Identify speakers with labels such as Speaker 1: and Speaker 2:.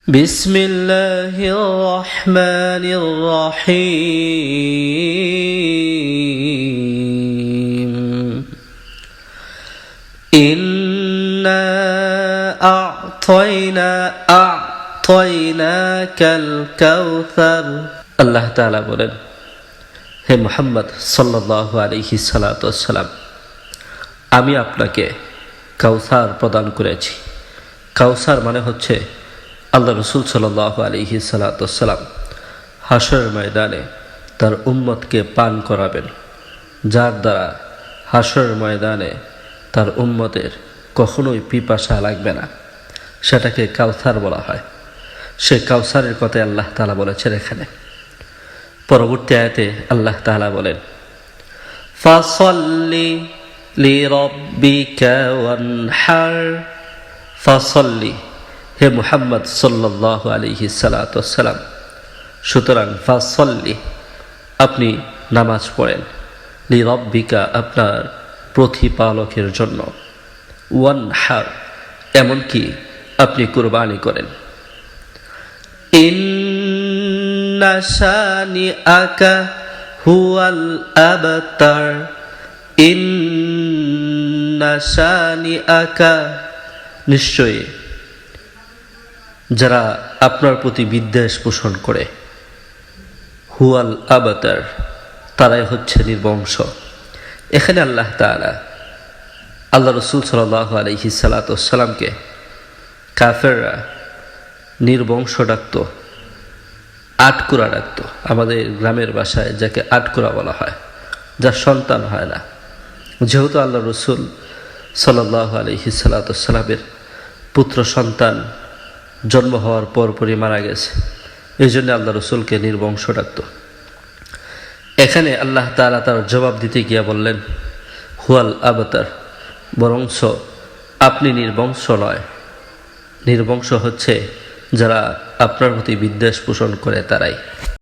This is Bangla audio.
Speaker 1: بسم الله الرحمن الرحيم إنا أعطيناك الكوثر আল্লাহ তাআলা বলেন, হে মুহাম্মদ সাল্লাল্লাহু আলাইহি সাল্লাতু ওয়াসসালাম, আমি আপনাকে কাউসার প্রদান করেছি। কাউসার মানে হচ্ছে আল্লাহ রসুল সাল্লাল্লাহু আলাইহি সাল্লাতু ওয়াসসালাম হাশরের ময়দানে তার উম্মতকে পান করাবেন, যার দ্বারা হাশরের ময়দানে তার উম্মতের কখনোই পিপাসা লাগবে না। সেটাকে কাউসার বলা হয়। সে কাউসারের কথাই আল্লাহ তাআলা বলেছেন এখানে। পরবর্তী আয়াতে আল্লাহ তাআলা বলেন, ফাসাল্লি লিরাব্বিকা ওয়ানহার। ফাসাল্লি, হে মুহাম্মদ সাল্লাল্লাহু আলাইহি সাল্লাতু ওয়াসসালাম, সুতরাং ফাসাল্লি, আপনি নামাজ পড়েন, লিরাব্বিকা, আপনার প্রতিপালকের জন্য, ওয়ানহার, এমনকি আপনি কুরবানি করেন। ইন্না শানিআকা হুয়াল আবতার। ইন্না শানিআকা, নিশ্চয়ই যারা আপনার প্রতি বিদ্বেষ পোষণ করে, হুয়াল আবতার, তারাই হচ্ছে নির্বংশ। এখানে আল্লাহ তাআলা আল্লাহ রসুল সাল্লাল্লাহু আলাইহি সাল্লাতু ওয়াসসালামকে কাফেররা নির্বংশ ডাকত, আটকুরা ডাকত। আমাদের গ্রামের ভাষায় যাকে আটকুরা বলা হয়, যার সন্তান হয় না। যেহেতু আল্লাহ রসুল সাল্লাল্লাহু আলাইহি সাল্লাতু ওয়াসসালামের পুত্র সন্তান জন্ম হওয়ার পরপরই মারা গেছে, এই জন্য আল্লাহ রসুলকে নির্বংশ ডাকত। এখানে আল্লাহ তাআলা তার জবাব দিতে গিয়া বললেন, হুয়াল আবতার, বরঞ্চ আপনি নির্বংশ নয়। নির্বংশ হচ্ছে যারা আপনার প্রতি বিদ্বেষ পোষণ করে, তারাই।